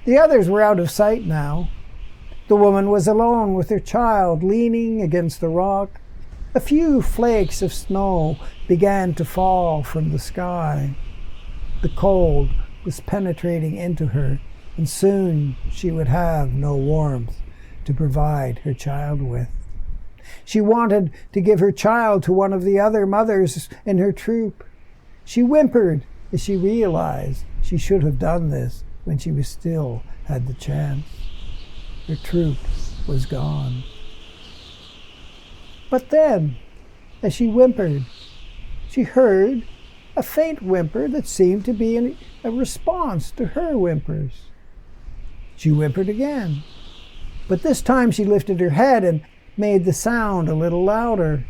The others were out of sight now. The woman was alone with her child leaning against the rock. A few flakes of snow began to fall from the sky. The cold was penetrating into her, and soon she would have no warmth to provide her child with. She wanted to give her child to one of the other mothers in her troop. She whimpered as she realized she should have done this when she still had the chance. Her troop was gone. But then, as she whimpered, she heard a faint whimper that seemed to be a response to her whimpers. She whimpered again, but this time she lifted her head and made the sound a little louder.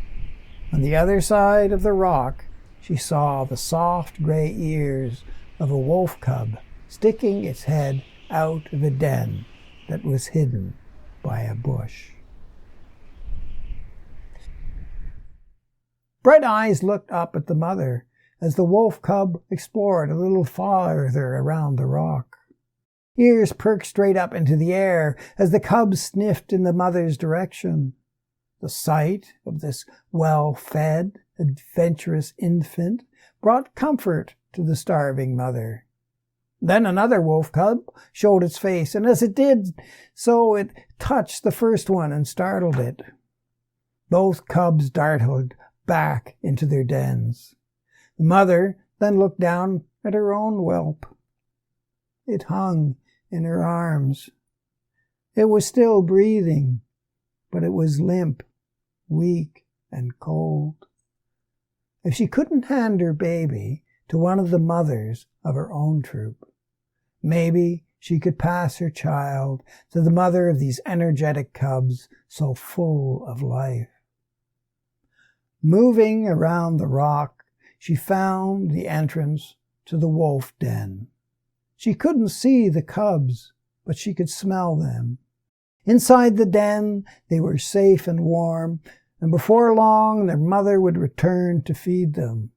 On the other side of the rock, she saw the soft gray ears of a wolf cub sticking its head out of a den that was hidden by a bush. Bright Eyes looked up at the mother as the wolf cub explored a little farther around the rock. Ears perked straight up into the air as the cub sniffed in the mother's direction. The sight of this well-fed, adventurous infant brought comfort to the starving mother. Then another wolf cub showed its face, and as it did so, it touched the first one and startled it. Both cubs darted back into their dens. The mother then looked down at her own whelp. It hung in her arms. It was still breathing, but it was limp, weak, and cold. If she couldn't hand her baby to one of the mothers of her own troop, maybe she could pass her child to the mother of these energetic cubs so full of life. Moving around the rock, she found the entrance to the wolf den. She couldn't see the cubs, but she could smell them. Inside the den, they were safe and warm, and before long their mother would return to feed them.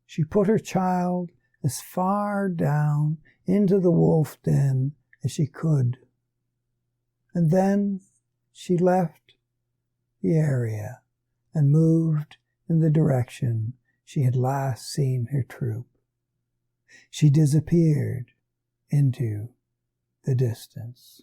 She put her child as far down into the wolf den as she could. And then she left the area and moved in the direction she had last seen her troop. She disappeared into the distance.